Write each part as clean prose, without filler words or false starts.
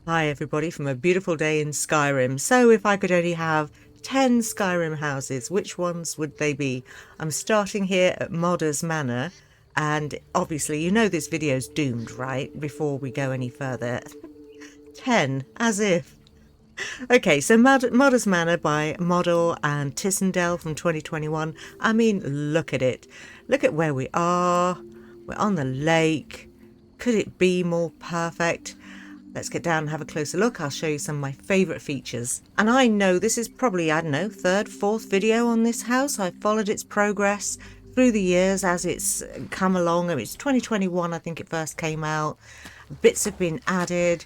Hi everybody from a beautiful day in Skyrim. So if I could only have 10 Skyrim houses, which ones would they be? I'm starting here at Modder's Manor, and obviously you know this video's doomed, right? Before we go any further. 10, as if. Okay, so Modder's Manor by Model and Tissendale from 2021. I mean, look at it. Look at where we are. We're on the lake. Could it be more perfect? Let's get down and have a closer look. I'll show you some of my favourite features. And I know this is probably, I don't know, third, fourth video on this house. I've followed its progress through the years as it's come along. I mean, it's 2021, I think it first came out. Bits have been added,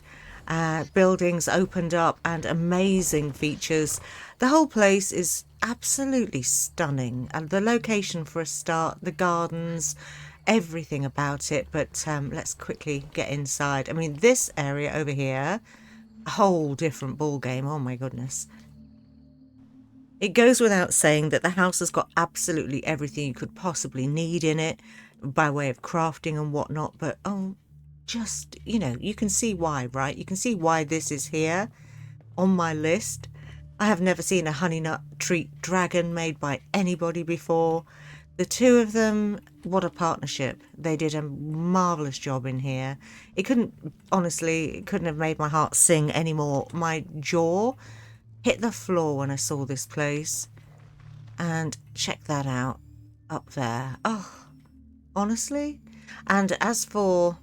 buildings opened up, and amazing features. The whole place is absolutely stunning. And the location for a start, the gardens, everything about it. But let's quickly get inside. I mean, this area over here, a whole different ball game. Oh my goodness. It goes without saying that the house has got absolutely everything you could possibly need in it by way of crafting and whatnot. But just, you know, you can see why, right? You can see why this is here on my list. I have never seen a honey nut treat dragon made by anybody before. The two of them, what a partnership. They did a marvellous job in here. It couldn't, honestly, it couldn't have made my heart sing anymore. My jaw hit the floor when I saw this place. And check that out up there. Oh, honestly. And as for,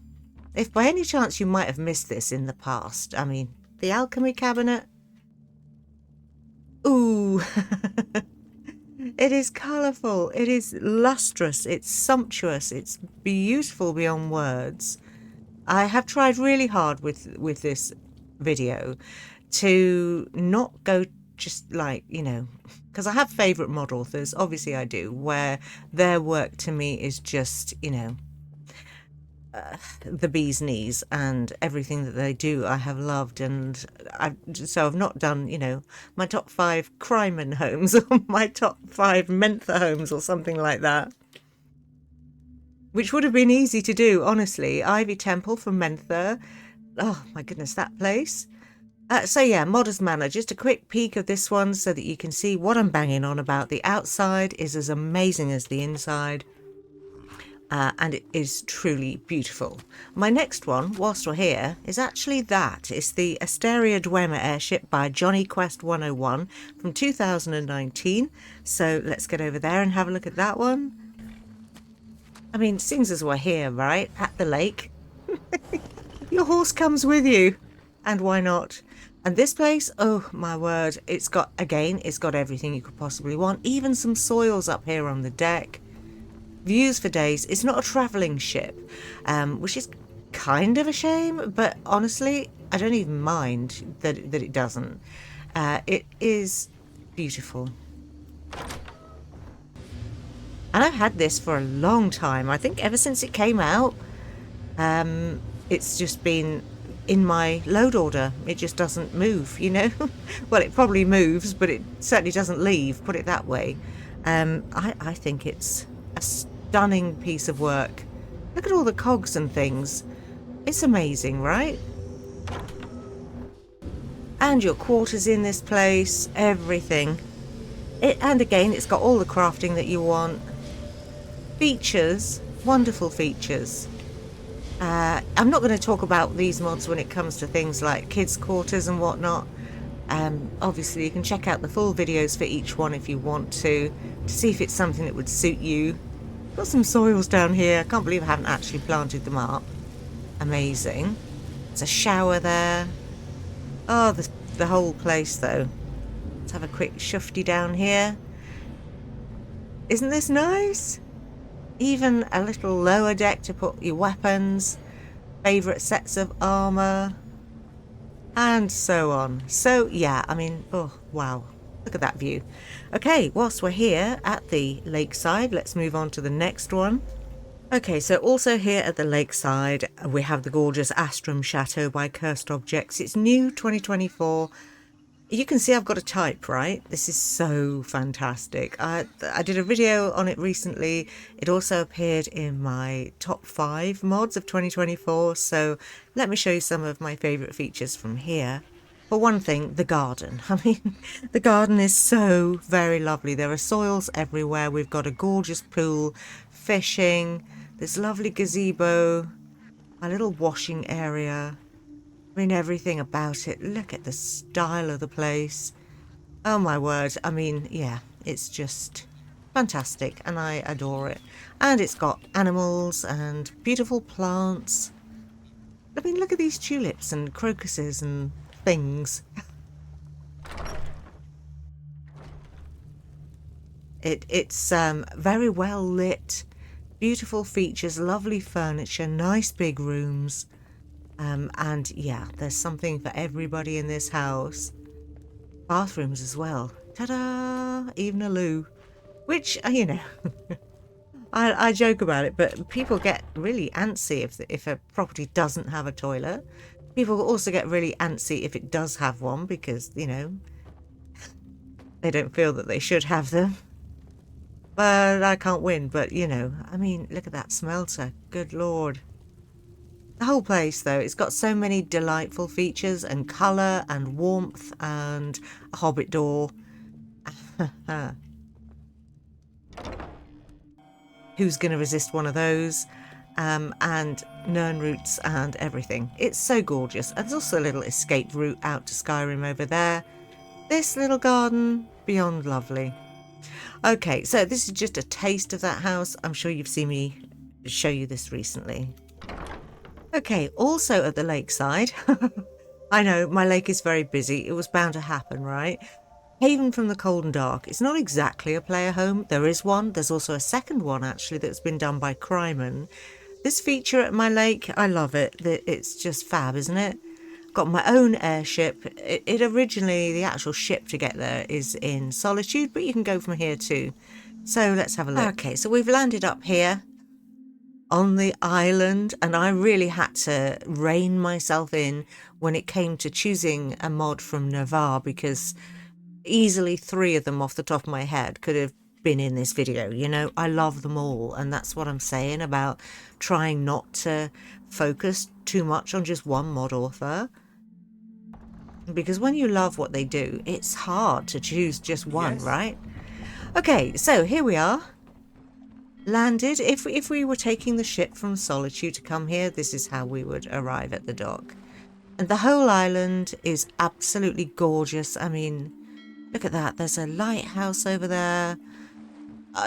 if by any chance you might have missed this in the past, I mean, the alchemy cabinet. Ooh. It is colourful, it is lustrous, it's sumptuous, it's beautiful beyond words. I have tried really hard with this video to not go just like, you know, because I have favourite mod authors, obviously I do, where their work to me is just, you know, the bee's knees, and everything that they do I have loved. And so I've not done, you know, my top 5 Cryman homes or my top 5 Mentha homes or something like that, which would have been easy to do, honestly. Ivy Temple from Mentha, oh my goodness, that place. So yeah, Modder's Manor, just a quick peek of this one so that you can see what I'm banging on about. The outside is as amazing as the inside. And it is truly beautiful. My next one, whilst we're here, is actually that. It's the Asteria Dwemer airship by Johnny Quest 101 from 2019. So let's get over there and have a look at that one. I mean, seeing as we're here, right, at the lake, your horse comes with you. And why not? And this place, oh my word, it's got, again, it's got everything you could possibly want. Even some soils up here on the deck. Views for days. It's not a travelling ship, which is kind of a shame, but honestly, I don't even mind that it doesn't. It is beautiful. And I've had this for a long time. I think ever since it came out, it's just been in my load order. It just doesn't move, you know? Well, it probably moves, but it certainly doesn't leave, put it that way. I think it's a stunning piece of work. Look at all the cogs and things. It's amazing, right? And your quarters in this place, everything. And again, it's got all the crafting that you want. Features, wonderful features. I'm not going to talk about these mods when it comes to things like kids' quarters and whatnot. Obviously, you can check out the full videos for each one if you want to see if it's something that would suit you. Got some soils down here. I can't believe I haven't actually planted them up. Amazing. There's a shower there. Oh, the whole place, though. Let's have a quick shufty down here. Isn't this nice? Even a little lower deck to put your weapons, favourite sets of armour, and so on. So, yeah, I mean, oh, wow. Look at that view. Okay, whilst we're here at the lakeside, let's move on to the next one. Okay, so also here at the lakeside, we have the gorgeous Astram Shadow by Cursed Objects. It's new, 2024. You can see I've got a type, right? This is so fantastic. I did a video on it recently. It also appeared in my top 5 mods of 2024. So let me show you some of my favourite features from here. For one thing, the garden. I mean, the garden is so very lovely. There are soils everywhere. We've got a gorgeous pool, fishing, this lovely gazebo, a little washing area. I mean, everything about it. Look at the style of the place. Oh my word. I mean, yeah, it's just fantastic and I adore it. And it's got animals and beautiful plants. I mean, look at these tulips and crocuses and things. It's very well lit, beautiful features, lovely furniture, nice big rooms. And yeah, there's something for everybody in this house. Bathrooms as well. Ta-da! Even a loo. Which, you know, I joke about it, but people get really antsy if a property doesn't have a toilet. People also get really antsy if it does have one because, you know, they don't feel that they should have them. But I can't win. But, you know, I mean, look at that smelter. Good Lord. The whole place, though, it's got so many delightful features and colour and warmth and a hobbit door. Who's going to resist one of those? And Nern roots and everything. It's so gorgeous. And there's also a little escape route out to Skyrim over there. This little garden, beyond lovely. Okay, so this is just a taste of that house. I'm sure you've seen me show you this recently. Okay, also at the lakeside. I know, my lake is very busy. It was bound to happen, right? Haven from the Cold and Dark. It's not exactly a player home. There is one. There's also a second one, actually, that's been done by Cryman. This feature at my lake, I love it. It's just fab, isn't it? Got my own airship. It originally, the actual ship to get there is in Solitude, but you can go from here too. So let's have a look. Okay, so we've landed up here on the island, and I really had to rein myself in when it came to choosing a mod from Navarre, because easily 3 of them off the top of my head could have been in this video. You know, I love them all, and that's what I'm saying about trying not to focus too much on just one mod author, because when you love what they do, it's hard to choose just one, right? Okay, so here we are. Landed. If we were taking the ship from Solitude to come here, this is how we would arrive at the dock. And the whole island is absolutely gorgeous. I mean, look at that. There's a lighthouse over there.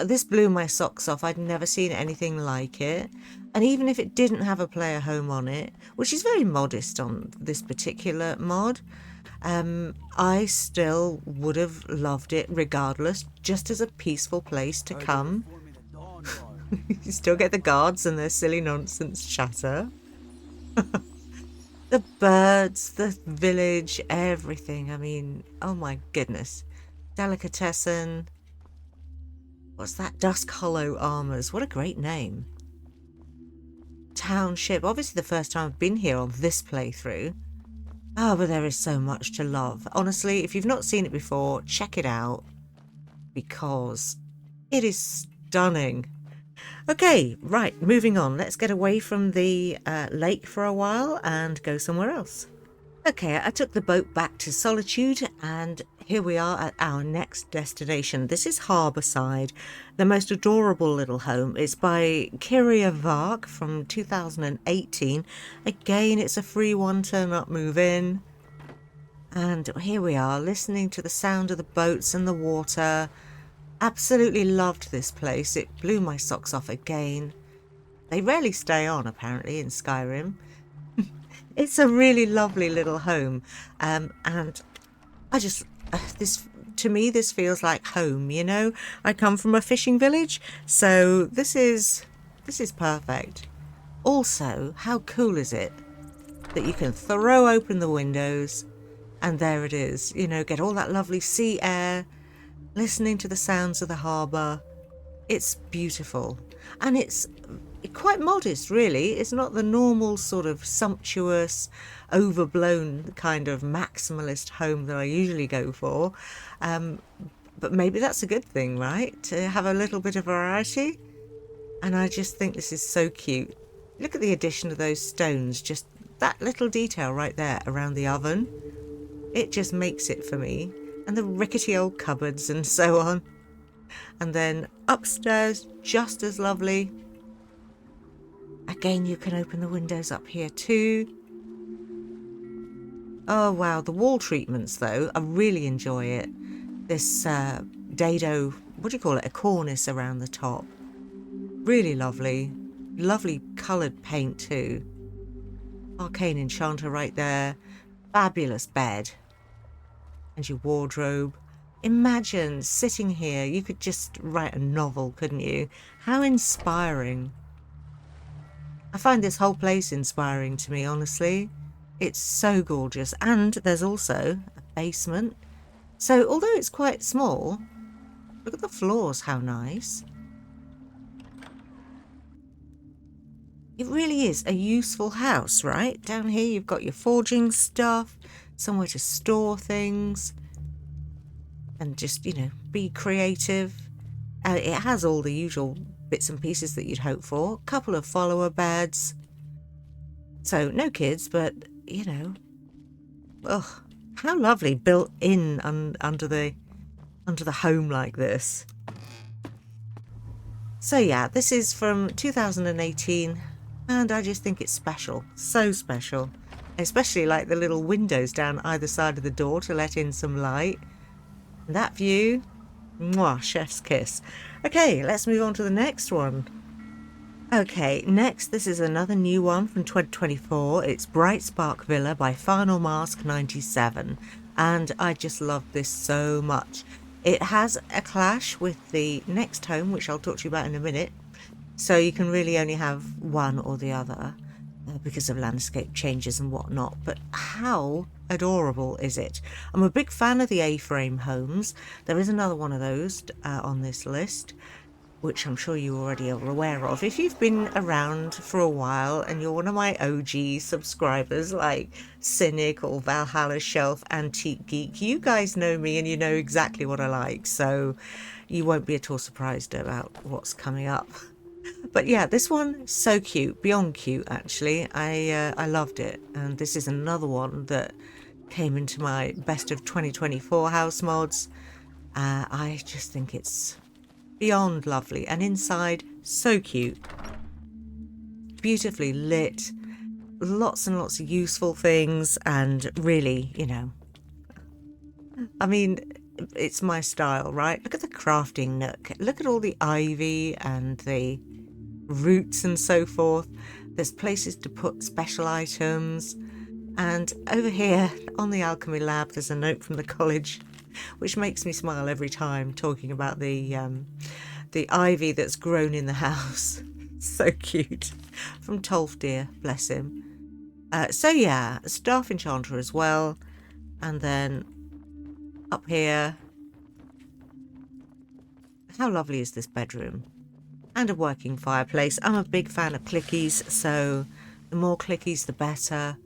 This blew my socks off. I'd never seen anything like it. And even if it didn't have a player home on it, which is very modest on this particular mod, I still would have loved it regardless, just as a peaceful place to come. You still get the guards and their silly nonsense chatter. The birds, the village, everything. I mean, oh my goodness. Delicatessen. What's that? Dusk Hollow Armours. What a great name. Township. Obviously the first time I've been here on this playthrough. Oh, but there is so much to love. Honestly, if you've not seen it before, check it out. Because it is stunning. Okay, right, moving on. Let's get away from the lake for a while and go somewhere else. Okay, I took the boat back to Solitude, and here we are at our next destination. This is Harborside, the most adorable little home. It's by Kyria Vark from 2018. Again, it's a free one, turn up, move in. And here we are, listening to the sound of the boats and the water. Absolutely loved this place. It blew my socks off again. They rarely stay on, apparently, in Skyrim. It's a really lovely little home. And I just, to me, this feels like home, you know? I come from a fishing village, so this is perfect. Also, how cool is it that you can throw open the windows and there it is, you know, get all that lovely sea air, listening to the sounds of the harbour. It's beautiful. And it's quite modest, really. It's not the normal sort of sumptuous, overblown kind of maximalist home that I usually go for. But maybe that's a good thing, right? To have a little bit of variety. And I just think this is so cute. Look at the addition of those stones, just that little detail right there around the oven. It just makes it for me. And the rickety old cupboards and so on. And then upstairs, just as lovely. Again, you can open the windows up here too. Oh wow, the wall treatments though, I really enjoy it. This dado, what do you call it, a cornice around the top. Really lovely. Lovely coloured paint too. Arcane enchanter right there. Fabulous bed. And your wardrobe. Imagine sitting here, you could just write a novel, couldn't you? How inspiring. I find this whole place inspiring to me, honestly. It's so gorgeous. And there's also a basement. So although it's quite small, look at the floors, how nice. It really is a useful house, right? Down here you've got your forging stuff, somewhere to store things, and just, you know, be creative. It has all the usual bits and pieces that you'd hope for. A couple of follower beds. So no kids, but, you know, ugh, how lovely, built in under the home like this. So yeah, this is from 2018. And I just think it's special, so special. Especially like the little windows down either side of the door to let in some light. And that view, mwah, chef's kiss. Okay, let's move on to the next one. Okay, next, this is another new one from 2024. It's Bright Spark Villa by Final Mask 97. And I just love this so much. It has a clash with the next home, which I'll talk to you about in a minute. So you can really only have one or the other because of landscape changes and whatnot. But how adorable is it? I'm a big fan of the A-frame homes. There is another one of those on this list, which I'm sure you already are aware of. If you've been around for a while and you're one of my OG subscribers like Cynic or Valhalla Shelf, Antique Geek, you guys know me and you know exactly what I like. So you won't be at all surprised about what's coming up. But yeah, this one, so cute, beyond cute actually. I loved it, and this is another one that came into my best of 2024 house mods. I just think it's beyond lovely, and inside, so cute. Beautifully lit, lots and lots of useful things, and really, you know, I mean, it's my style, right? Look at the crafting nook. Look at all the ivy and the roots and so forth. There's places to put special items. And over here on the alchemy lab, there's a note from the college, which makes me smile every time, talking about the ivy that's grown in the house. So cute. From Tolfdir, bless him. So yeah, a staff enchanter as well. And then up here, how lovely is this bedroom? And a working fireplace. I'm a big fan of clickies, so the more clickies the better.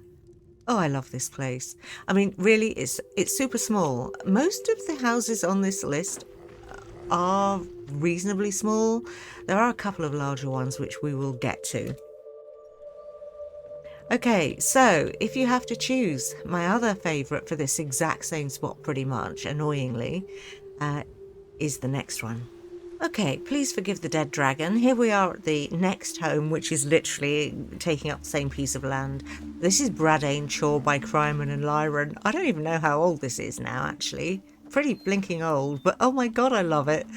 Oh, I love this place. I mean, really, it's super small. Most of the houses on this list are reasonably small. There are a couple of larger ones which we will get to. Okay, so if you have to choose, my other favourite for this exact same spot pretty much, annoyingly, is the next one. Okay, please forgive the dead dragon. Here we are at the next home, which is literally taking up the same piece of land. This is Bradan Chor by Cryman and Lyron. I don't even know how old this is now, actually. Pretty blinking old, but oh my god, I love it.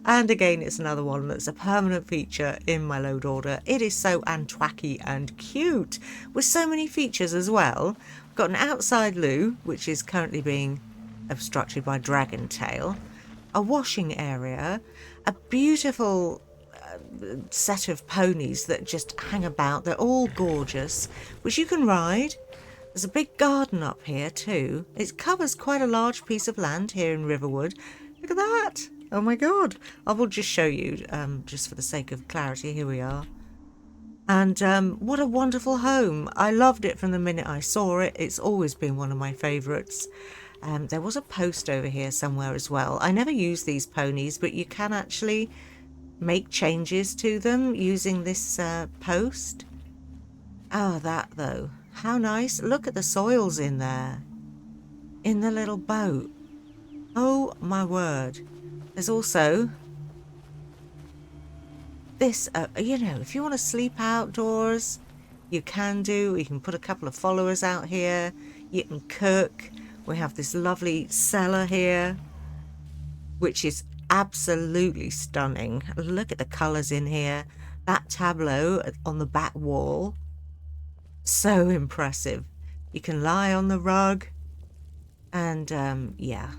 And again, it's another one that's a permanent feature in my load order. It is so antwacky and cute, with so many features as well. We've got an outside loo, which is currently being obstructed by dragon tail. A washing area, a beautiful set of ponies that just hang about. They're all gorgeous, which you can ride. There's a big garden up here too. It covers quite a large piece of land here in Riverwood. Look at that. Oh my god. I will just show you, just for the sake of clarity. Here we are. And what a wonderful home. I loved it from the minute I saw it. It's always been one of my favourites. There was a post over here somewhere as well. I never use these ponies, but you can actually make changes to them using this post. Oh, that though. How nice. Look at the soils in there. In the little boat. Oh my word. There's also this, you know, if you want to sleep outdoors, you can do. You can put a couple of followers out here. You can cook. We have this lovely cellar here, which is absolutely stunning. Look at the colours in here. That tableau on the back wall, so impressive. You can lie on the rug and yeah,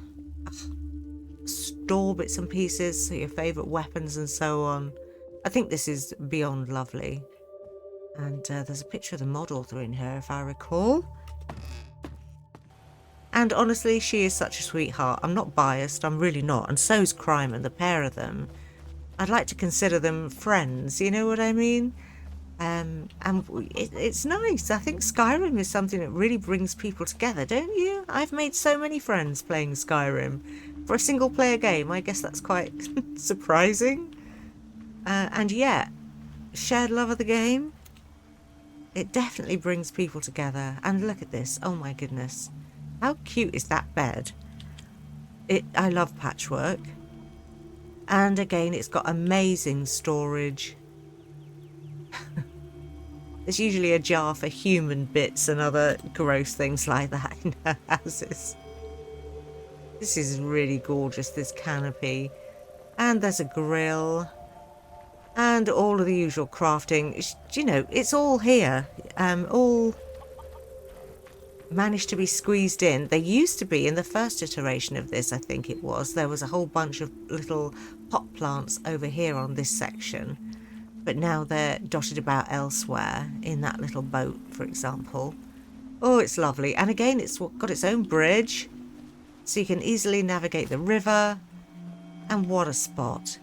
store bits and pieces, so your favourite weapons and so on. I think this is beyond lovely. And there's a picture of the mod author in here, if I recall. And honestly, she is such a sweetheart. I'm not biased, I'm really not. And so's Crime, and the pair of them. I'd like to consider them friends, you know what I mean? And it's nice. I think Skyrim is something that really brings people together, don't you? I've made so many friends playing Skyrim. For a single player game, I guess that's quite surprising. And yet, shared love of the game, it definitely brings people together. And look at this, oh my goodness. How cute is that bed? I love patchwork. And again, it's got amazing storage. There's usually a jar for human bits and other gross things like that in her houses. This is really gorgeous, this canopy. And there's a grill. And all of the usual crafting. You know, it's all here. All managed to be squeezed in. They used to be in the first iteration of this, I think it was. There was a whole bunch of little pot plants over here on this section. But now they're dotted about elsewhere in that little boat, for example. Oh, it's lovely. And again, it's got its own bridge, so you can easily navigate the river. And what a spot.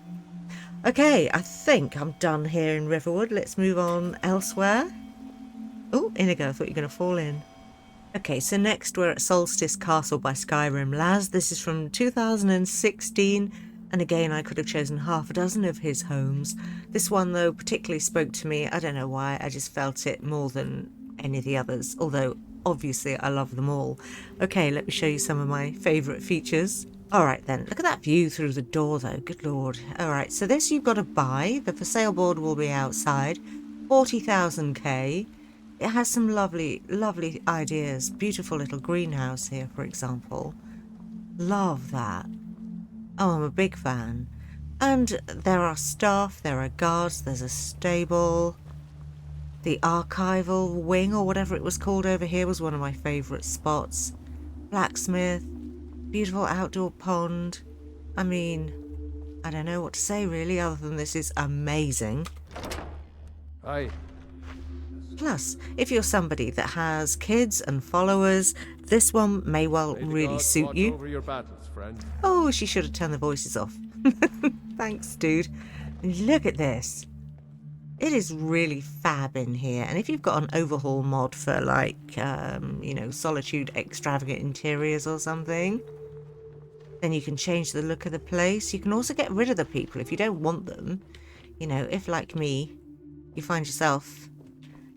Okay, I think I'm done here in Riverwood. Let's move on elsewhere. Oh, Inigo, I thought you were going to fall in. Okay, so next we're at Solstice Castle by Skyrim Laz. This is from 2016. And again, I could have chosen half a dozen of his homes. This one, though, particularly spoke to me. I don't know why. I just felt it more than any of the others. Although, obviously, I love them all. Okay, let me show you some of my favourite features. All right, then. Look at that view through the door, though. Good Lord. All right, so this you've got to buy. The for sale board will be outside. 40,000k. It has some lovely, lovely ideas. Beautiful little greenhouse here, for example. Love that. Oh, I'm a big fan. And there are staff, there are guards, there's a stable. The archival wing, or whatever it was called over here, was one of my favourite spots. Blacksmith, beautiful outdoor pond. I mean, I don't know what to say really, other than this is amazing. Hi. Plus, if you're somebody that has kids and followers, this one may well really suit you. Over your battles, friend. Oh, she should have turned the voices off. Thanks, dude. Look at this. It is really fab in here. And if you've got an overhaul mod for, like, you know, Solitude Extravagant Interiors or something, then you can change the look of the place. You can also get rid of the people if you don't want them. You know, if, like me, you find yourself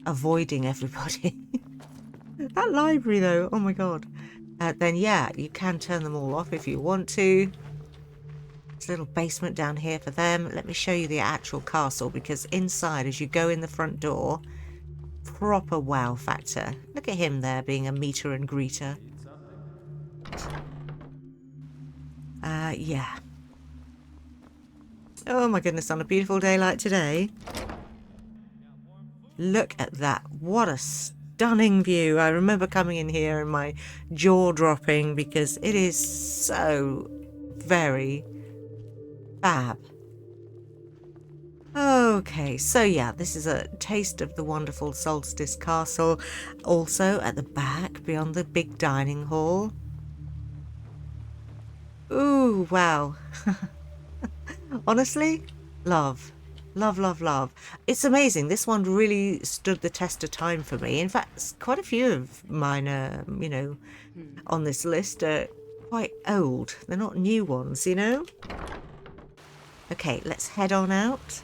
avoiding everybody. That library, though, oh my god. Then, yeah, you can turn them all off if you want to. There's a little basement down here for them. Let me show you the actual castle, because inside, as you go in the front door, proper wow factor. Look at him there being a meter and greeter. Yeah. Oh my goodness, on a beautiful day like today. Look at that. What a stunning view. I remember coming in here and my jaw dropping because it is so very fab. Okay, so yeah, this is a taste of the wonderful Solstice Castle. Also at the back, beyond the big dining hall. Ooh, wow. Honestly, love Love, love, love. It's amazing. This one really stood the test of time for me. In fact, quite a few of mine are, on this list are quite old. They're not new ones, Okay, let's head on out.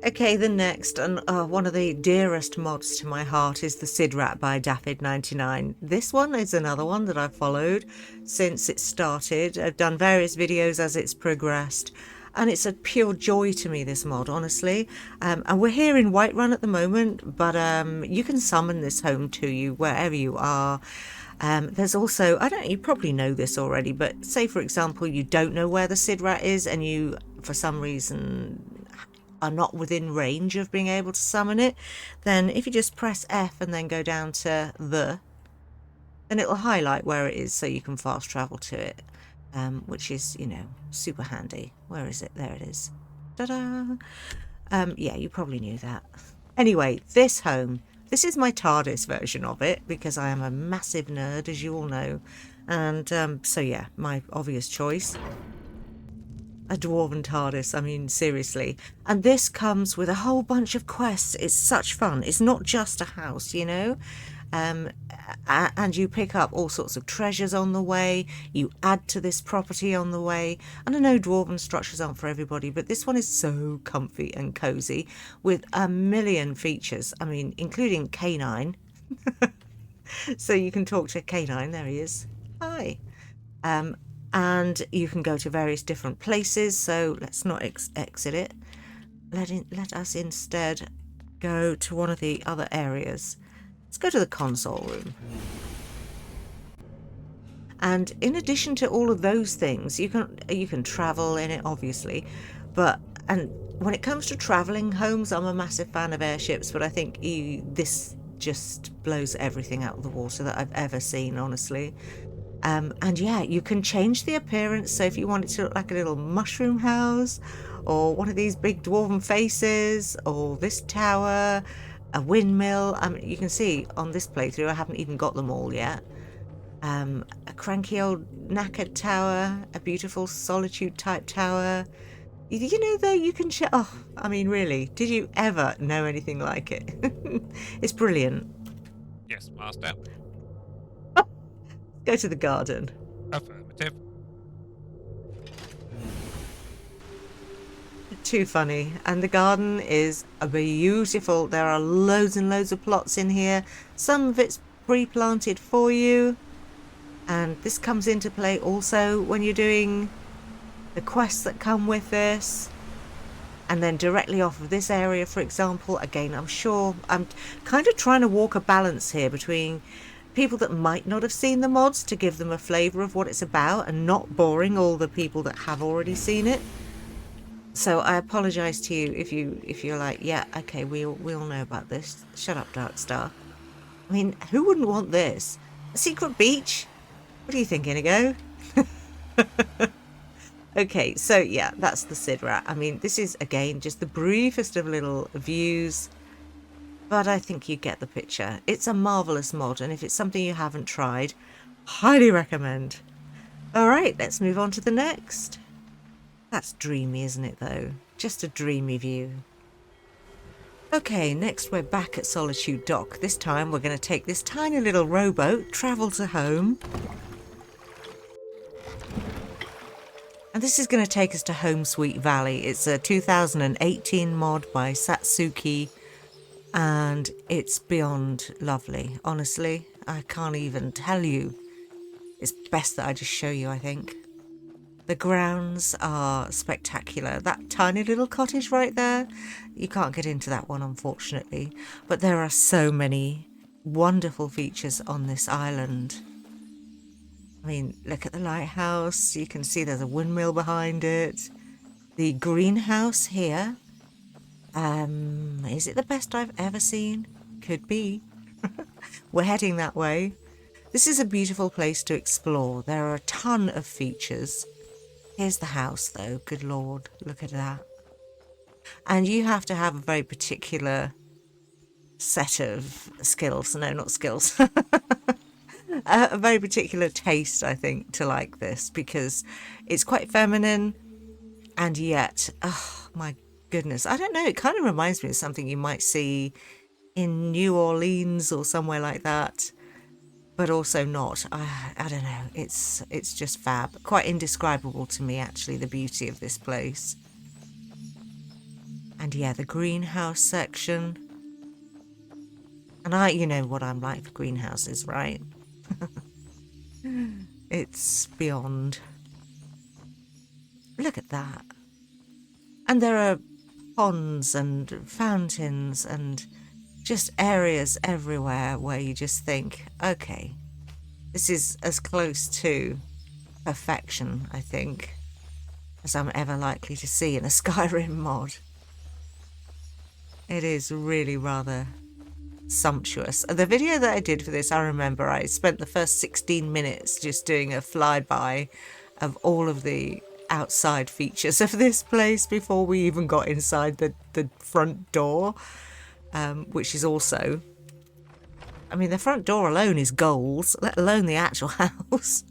Okay, the next, and one of the dearest mods to my heart is the Sidra by Daffyd99. This one is another one that I've followed since it started. I've done various videos as it's progressed, and it's a pure joy to me, this mod, honestly. And we're here in Whiterun at the moment, but you can summon this home to you wherever you are. There's also, I don't know, you probably know this already, but say, for example, you don't know where the Sidra is and you, for some reason, are not within range of being able to summon it, then if you just press F and then go down to then it'll highlight where it is so you can fast travel to it, which is, super handy. Where is it? There it is. Ta-da! Yeah, you probably knew that. Anyway, this home, this is my TARDIS version of it because I am a massive nerd, as you all know. And so yeah, my obvious choice. A dwarven TARDIS, I mean, seriously. And this comes with a whole bunch of quests. It's such fun. It's not just a house, and you pick up all sorts of treasures on the way. You add to this property on the way. And I know dwarven structures aren't for everybody, but this one is so comfy and cozy with a million features. I mean, including Canine. So you can talk to Canine. There he is. Hi. And you can go to various different places, so let's not exit it. Let us instead go to one of the other areas. Let's go to the console room. And in addition to all of those things, you can travel in it, obviously, and when it comes to traveling homes, I'm a massive fan of airships, but I think this just blows everything out of the water that I've ever seen, honestly. And yeah, you can change the appearance. So if you want it to look like a little mushroom house or one of these big dwarven faces or this tower, a windmill. You can see on this playthrough, I haven't even got them all yet. A cranky old knackered tower, a beautiful solitude type tower. There you can I mean, really, did you ever know anything like it? It's brilliant. Yes, master. Go to the garden. Affirmative. Too funny. And the garden is beautiful. There are loads and loads of plots in here. Some of it's pre-planted for you. And this comes into play also when you're doing the quests that come with this. And then directly off of this area, for example, again, I'm kind of trying to walk a balance here between people that might not have seen the mods to give them a flavour of what it's about and not boring all the people that have already seen it. So I apologise to you if you're like, yeah, okay, we all know about this. Shut up, Darkstar. I mean, who wouldn't want this? A secret beach? What are you thinking, Inigo? Okay, so yeah, that's the Sidra. I mean, this is, again, just the briefest of little views, but I think you get the picture. It's a marvellous mod, and if it's something you haven't tried, highly recommend. All right, let's move on to the next. That's dreamy, isn't it, though? Just a dreamy view. Okay, next we're back at Solitude Dock. This time we're going to take this tiny little rowboat, travel to home. And this is going to take us to Home Sweet Valley. It's a 2018 mod by Satsuki, and it's beyond lovely. Honestly, I can't even tell you. It's best that I just show you, I think. The grounds are spectacular. That tiny little cottage right there, you can't get into that one, unfortunately. But there are so many wonderful features on this island. I mean, look at the lighthouse. You can see there's a windmill behind it. The greenhouse here. Is it the best I've ever seen? Could be. We're heading that way. This is a beautiful place to explore. There are a ton of features. Here's the house, though. Good Lord, look at that. And you have to have a very particular set of skills. No, not skills. A very particular taste, I think, to like this, because it's quite feminine, and yet, oh my goodness. I don't know. It kind of reminds me of something you might see in New Orleans or somewhere like that. But also not. I don't know. It's just fab. Quite indescribable to me, actually, the beauty of this place. And yeah, the greenhouse section. And you know what I'm like for greenhouses, right? It's beyond. Look at that. And there are ponds and fountains and just areas everywhere where you just think, okay, this is as close to perfection, I think, as I'm ever likely to see in a Skyrim mod. It is really rather sumptuous. The video that I did for this, I remember I spent the first 16 minutes just doing a flyby of all of the outside features of this place before we even got inside the front door. Which is also, I mean, the front door alone is goals, let alone the actual house.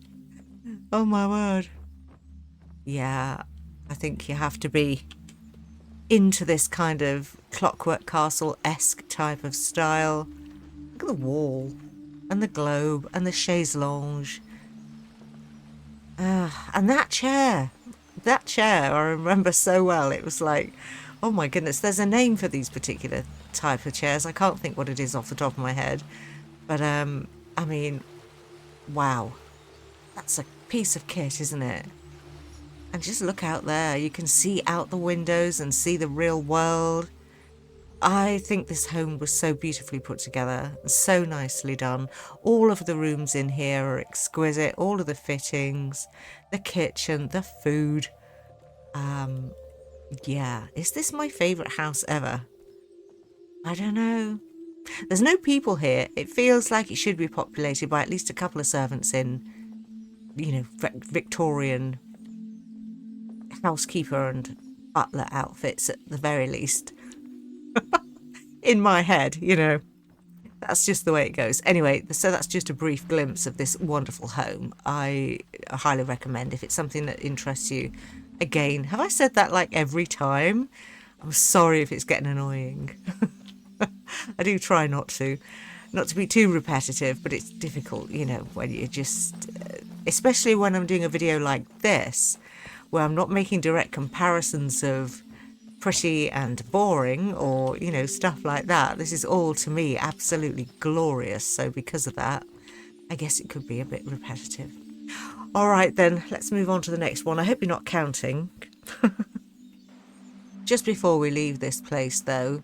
Oh my word. Yeah, I think you have to be into this kind of Clockwork Castle-esque type of style. Look at the wall, and the globe, and the chaise lounge. And that chair, I remember so well. It was like, oh my goodness, there's a name for these particular type of chairs. I can't think what it is off the top of my head. But, I mean, wow. That's a piece of kit, isn't it? And just look out there. You can see out the windows and see the real world. I think this home was so beautifully put together, so nicely done. All of the rooms in here are exquisite. All of the fittings, the kitchen, the food. Yeah, is this my favourite house ever? I don't know. There's no people here. It feels like it should be populated by at least a couple of servants in, you know, Victorian housekeeper and butler outfits at the very least. In my head, you know. That's just the way it goes. Anyway, so that's just a brief glimpse of this wonderful home. I highly recommend if it's something that interests you. Again, have I said that like every time? I'm sorry if it's getting annoying. I do try not to be too repetitive, but it's difficult, you know, when you just, especially when I'm doing a video like this, where I'm not making direct comparisons of pretty and boring or, you know, stuff like that. This is all, to me, absolutely glorious. So because of that, I guess it could be a bit repetitive. All right, then, let's move on to the next one. I hope you're not counting. Just before we leave this place, though,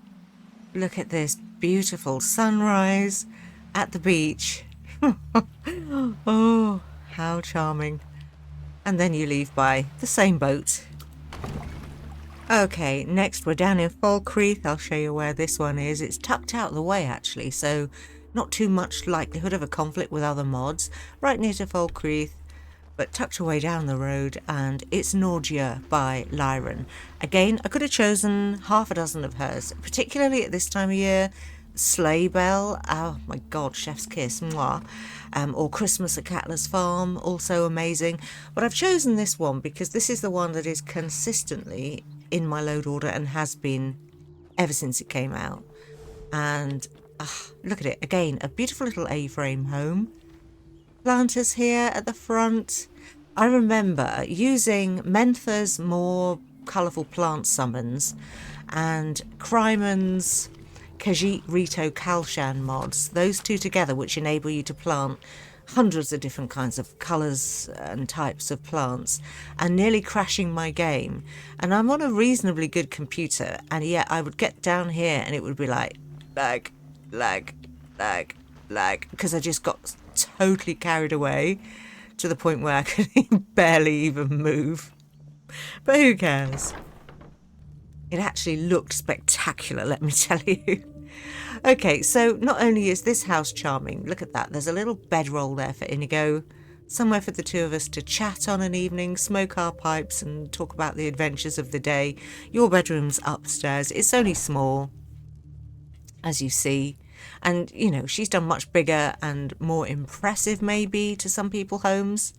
look at this beautiful sunrise at the beach. Oh, how charming. And then you leave by the same boat. Okay, next we're down in Falkreath. I'll show you where this one is. It's tucked out of the way, actually, so not too much likelihood of a conflict with other mods. Right near to Falkreath, but tucked away down the road, and it's Nordia by Lyran. Again, I could have chosen half a dozen of hers, particularly at this time of year. Sleigh Bell, oh my god, chef's kiss, mwah. Or Christmas at Catler's Farm, also amazing. But I've chosen this one because this is the one that is consistently in my load order and has been ever since it came out. And look at it, again, a beautiful little A-frame home. Planters here at the front. I remember using Mentha's more colourful plant summons and Kryman's Khajiit Rito Kalshan mods, those two together, which enable you to plant hundreds of different kinds of colours and types of plants, and nearly crashing my game. And I'm on a reasonably good computer, and yet I would get down here and it would be like lag, because I just got totally carried away to the point where I could barely even move. But who cares? It actually looked spectacular, let me tell you. Okay, so not only is this house charming, look at that, there's a little bedroll there for Inigo, somewhere for the two of us to chat on an evening, smoke our pipes and talk about the adventures of the day. Your bedroom's upstairs. It's only small, as you see. And, you know, she's done much bigger and more impressive, maybe, to some people homes.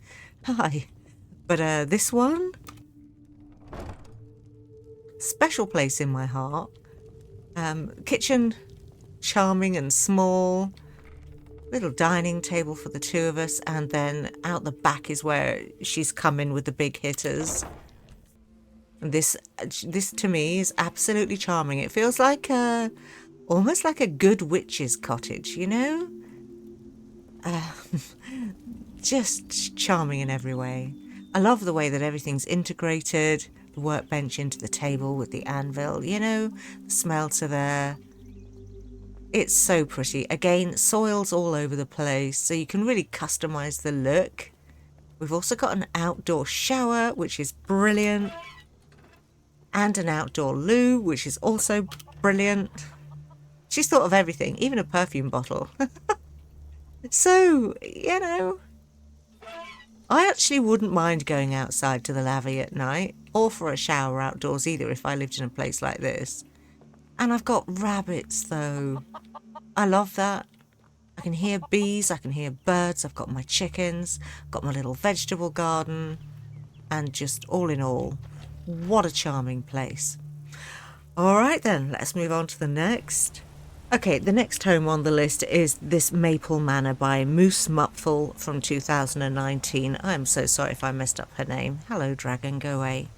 Hi. But this one? special place in my heart. Kitchen, charming and small. Little dining table for the two of us, and then out the back is where she's come in with the big hitters. This to me is absolutely charming. It feels like almost like a good witch's cottage, you know? Just charming in every way. I love the way that everything's integrated. The workbench into the table with the anvil, you know, the smelter there. It's so pretty. Again, soils all over the place, so you can really customize the look. We've also got an outdoor shower, which is brilliant. And an outdoor loo, which is also brilliant. She's thought of everything, even a perfume bottle. So, you know, I actually wouldn't mind going outside to the lavvy at night, or for a shower outdoors either if I lived in a place like this. And I've got rabbits though. I love that. I can hear bees, I can hear birds, I've got my chickens, got my little vegetable garden, and just all in all, what a charming place. Alright then, let's move on to the next. Okay, the next home on the list is this Maple Manor by Moose Mupful from 2019. I'm so sorry if I messed up her name. Hello, dragon, go away.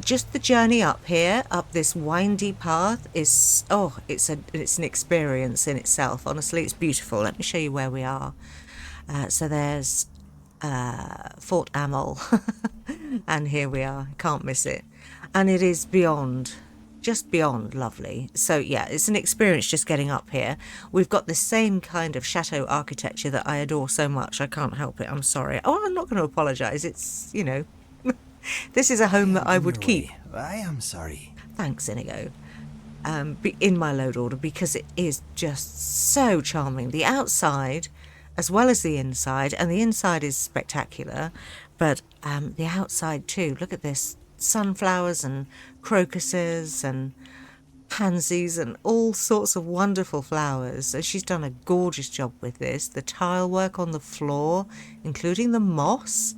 Just the journey up here, up this windy path is, oh, it's an experience in itself. Honestly, it's beautiful. Let me show you where we are. So there's Fort Amel, and here we are. Can't miss it. And it is beyond, just beyond lovely. So yeah, it's an experience just getting up here. We've got the same kind of chateau architecture that I adore so much. I can't help it. I'm sorry. Oh, I'm not going to apologise. It's, you know, this is a home that I would keep. I am sorry. Thanks, Inigo. In my load order, because it is just so charming. The outside, as well as the inside, and the inside is spectacular, but the outside too. Look at this. Sunflowers and crocuses and pansies and all sorts of wonderful flowers. So she's done a gorgeous job with this. The tile work on the floor, including the moss.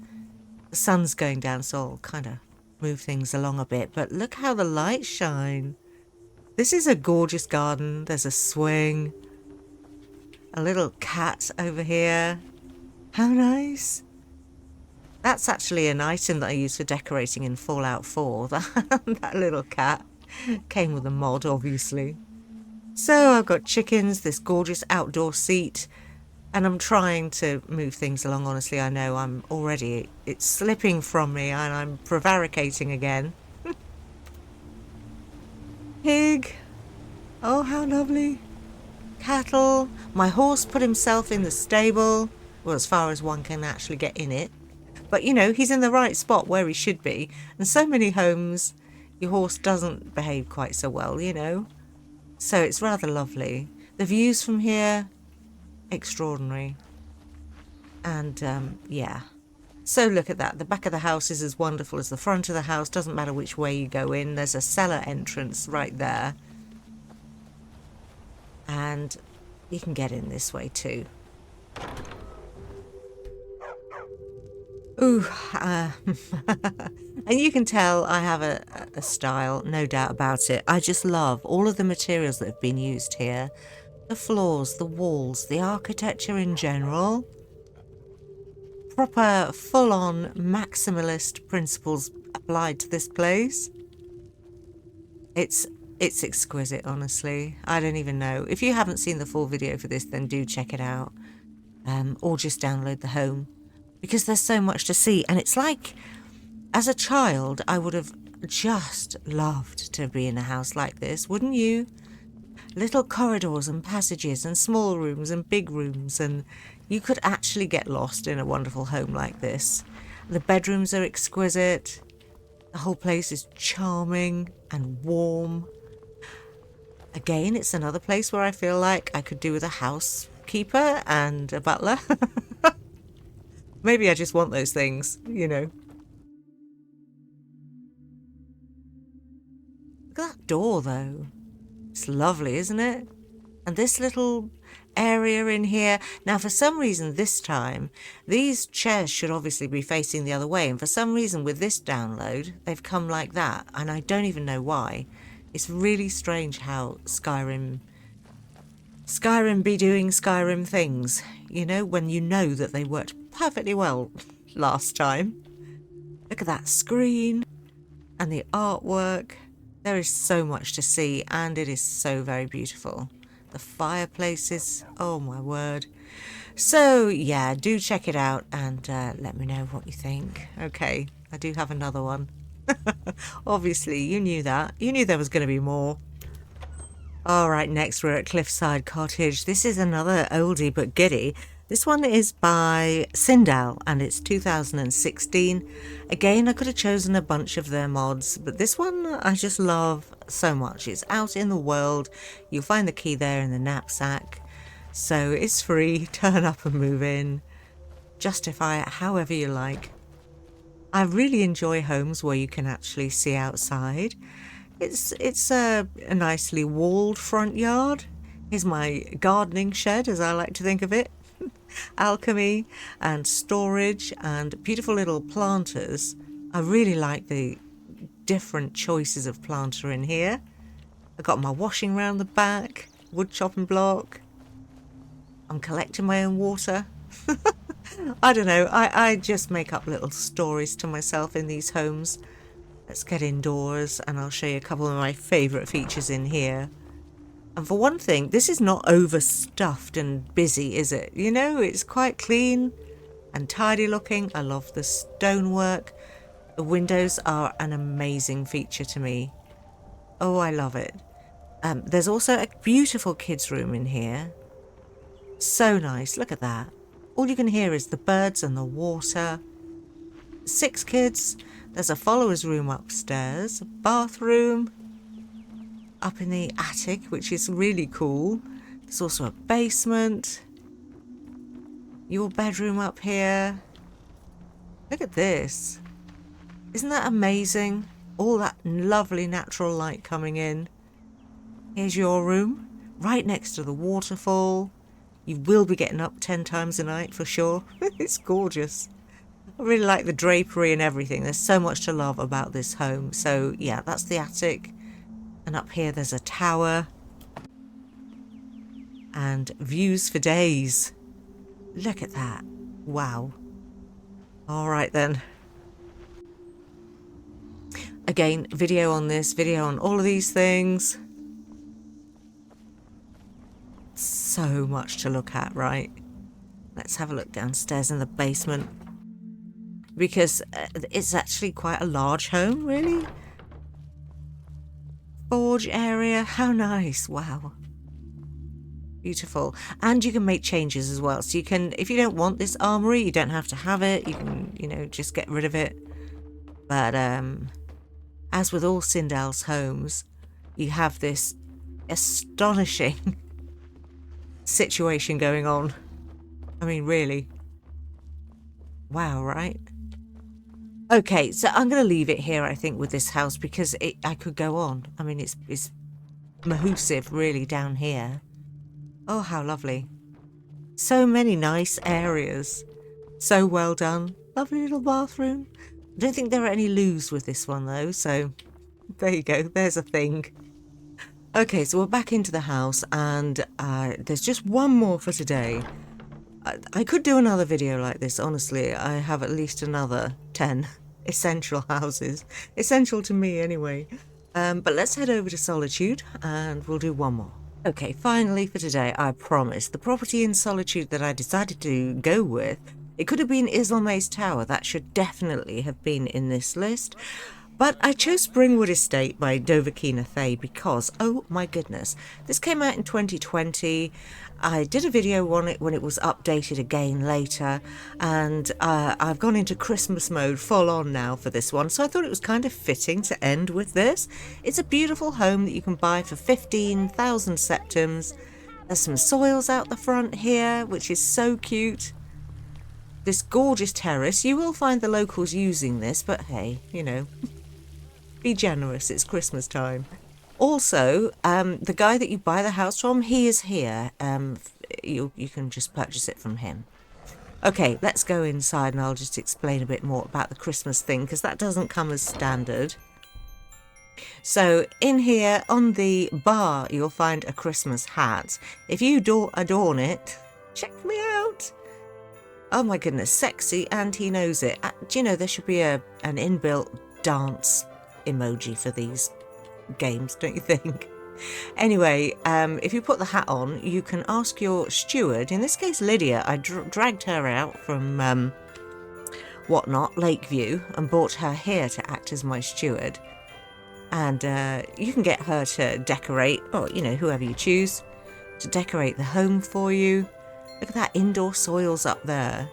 The sun's going down, so I'll kind of move things along a bit. But look how the lights shine. This is a gorgeous garden. There's a swing. A little cat over here. How nice. That's actually an item that I use for decorating in Fallout 4. That little cat came with a mod, obviously. So I've got chickens, this gorgeous outdoor seat, and I'm trying to move things along. Honestly, I know it's slipping from me and I'm prevaricating again. Pig. Oh, how lovely. Cattle. My horse put himself in the stable. Well, as far as one can actually get in it. But, you know, he's in the right spot where he should be. And so many homes, your horse doesn't behave quite so well, you know. So it's rather lovely. The views from here, extraordinary. And, yeah. So look at that. The back of the house is as wonderful as the front of the house. Doesn't matter which way you go in. There's a cellar entrance right there. And you can get in this way too. Ooh, and you can tell I have a style, no doubt about it. I just love all of the materials that have been used here. The floors, the walls, the architecture in general. Proper, full-on maximalist principles applied to this place. It's exquisite, honestly. I don't even know. If you haven't seen the full video for this, then do check it out. Or just download the home. Because there's so much to see. And it's like, as a child, I would have just loved to be in a house like this, wouldn't you? Little corridors and passages and small rooms and big rooms, and you could actually get lost in a wonderful home like this. The bedrooms are exquisite. The whole place is charming and warm. Again, it's another place where I feel like I could do with a housekeeper and a butler. Maybe I just want those things, you know. Look at that door, though. It's lovely, isn't it? And this little area in here. Now, for some reason this time, these chairs should obviously be facing the other way. And for some reason with this download, they've come like that. And I don't even know why. It's really strange how Skyrim be doing Skyrim things. You know, when you know that they worked perfectly well last time. Look at that screen and the artwork. There is so much to see and it is so very beautiful. The fireplaces, oh my word. So yeah, do check it out and let me know what you think. Okay, I do have another one. Obviously, you knew that. You knew there was going to be more. Alright, next we're at Cliffside Cottage. This is another oldie but goodie. This one is by Sindal and it's 2016. Again, I could have chosen a bunch of their mods, but this one I just love so much. It's out in the world. You'll find the key there in the knapsack. So it's free. Turn up and move in. Justify it however you like. I really enjoy homes where you can actually see outside. It's a nicely walled front yard. Here's my gardening shed, as I like to think of it. Alchemy and storage and beautiful little planters. I really like the different choices of planter in here. I got my washing round the back, wood chopping block. I'm collecting my own water. I don't know, I just make up little stories to myself in these homes. Let's get indoors and I'll show you a couple of my favourite features in here. And for one thing, this is not overstuffed and busy, is it? You know, it's quite clean and tidy looking. I love the stonework. The windows are an amazing feature to me. Oh, I love it. There's also a beautiful kids' room in here. So nice, look at that. All you can hear is the birds and the water. 6 kids. There's a follower's room upstairs, a bathroom up in the attic, which is really cool. There's also a basement. Your bedroom up here. Look at this. Isn't that amazing? All that lovely natural light coming in. Here's your room, right next to the waterfall. You will be getting up 10 times a night for sure. It's gorgeous. I really like the drapery and everything. There's so much to love about this home. So yeah, that's the attic. And up here there's a tower. And views for days. Look at that. Wow. Alright then. Again, video on this, video on all of these things. So much to look at, right? Let's have a look downstairs in the basement. Because it's actually quite a large home, really. Forge area, how nice, wow. Beautiful. And you can make changes as well. So you can, if you don't want this armory, you don't have to have it. You can, you know, just get rid of it. But as with all Sindal's homes, you have this astonishing situation going on. I mean, really. Wow, right? Okay, so I'm going to leave it here, I think, with this house because I could go on. I mean, it's mahoosive, really, down here. Oh, how lovely. So many nice areas. So well done. Lovely little bathroom. I don't think there are any loos with this one, though, so there you go. There's a thing. Okay, so we're back into the house, and there's just one more for today. I could do another video like this, honestly. I have at least another 10 essential houses. Essential to me, anyway. But let's head over to Solitude, and we'll do one more. Okay, finally for today, I promise. The property in Solitude that I decided to go with, it could have been Islemay's Tower. That should definitely have been in this list. But I chose Springwood Estate by Dovahkiina Thay because, oh my goodness, this came out in 2020. I did a video on it when it was updated again later, and I've gone into Christmas mode full on now for this one, so I thought it was kind of fitting to end with this. It's a beautiful home that you can buy for 15,000 septims. There's some soils out the front here, which is so cute. This gorgeous terrace. You will find the locals using this, but hey, you know. Be generous, it's Christmas time. Also, the guy that you buy the house from, he is here. You can just purchase it from him. Okay, let's go inside and I'll just explain a bit more about the Christmas thing, because that doesn't come as standard. So in here on the bar, you'll find a Christmas hat. If you adorn it, check me out. Oh my goodness, sexy, and he knows it. Do you know there should be an inbuilt dance emoji for these games, don't you think? Anyway, if you put the hat on, you can ask your steward, in this case Lydia. I dragged her out from Lakeview, and brought her here to act as my steward. And you can get her to decorate, or you know, whoever you choose, to decorate the home for you. Look at that indoor soils up there.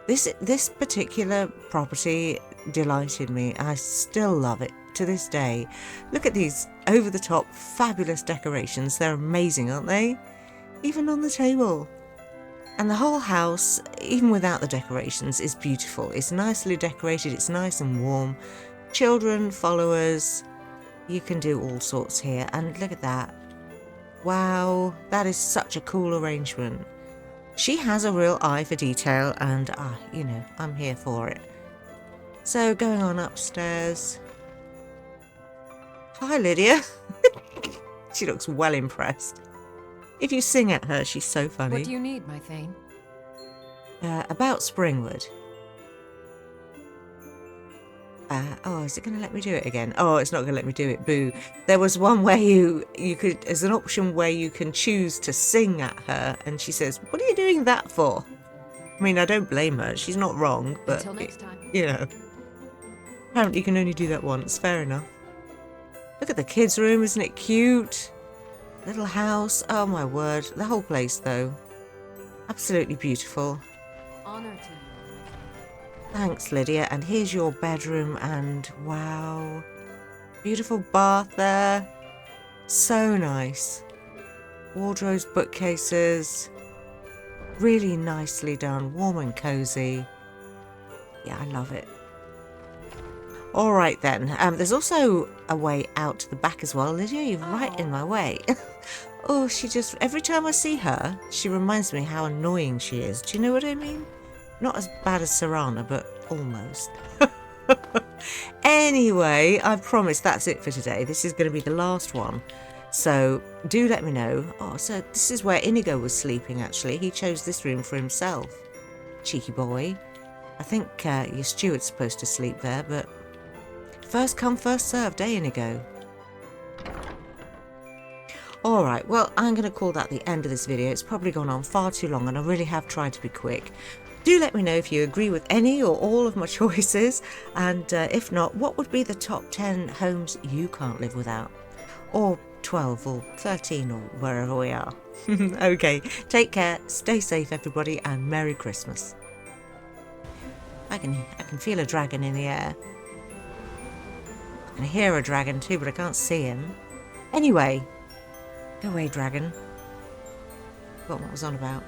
This particular property delighted me. I still love it to this day. Look at these over-the-top fabulous decorations. They're amazing, aren't they? Even on the table. And the whole house, even without the decorations, is beautiful. It's nicely decorated. It's nice and warm. Children, followers, you can do all sorts here. And look at that. Wow, that is such a cool arrangement. She has a real eye for detail, and you know, I'm here for it. So going on upstairs. Hi, Lydia. She looks well impressed. If you sing at her, she's so funny. What do you need, my Thane? About Springwood. Oh, is it going to let me do it again? Oh, it's not going to let me do it. Boo. There was one where you could, there's an option where you can choose to sing at her, and she says, "What are you doing that for?" I mean, I don't blame her. She's not wrong, but Until next time. you know, apparently you can only do that once. Fair enough. Look at the kids' room, isn't it cute? Little house. Oh my word, the whole place though, absolutely beautiful. Honor to you. Thanks, Lydia. And here's your bedroom, and wow, beautiful bath there. So nice. Wardrobes, bookcases, really nicely done, warm and cozy. Yeah, I love it. All right then. There's also a way out to the back as well. Lydia, you're right in my way. Oh, she just, every time I see her, she reminds me how annoying she is. Do you know what I mean? Not as bad as Serana, but almost. Anyway, I promise that's it for today. This is going to be the last one. So do let me know. Oh, so this is where Inigo was sleeping, actually. He chose this room for himself. Cheeky boy. I think your steward's supposed to sleep there, but first come, first served, eh, Inigo? Alright, well, I'm going to call that the end of this video. It's probably gone on far too long, and I really have tried to be quick. Do let me know if you agree with any or all of my choices, and if not, what would be the top 10 homes you can't live without? Or 12 or 13 or wherever we are. Okay, take care, stay safe everybody, and Merry Christmas. I can feel a dragon in the air. I can hear a dragon too, but I can't see him. Anyway, go away, dragon. Forgot what I was on about.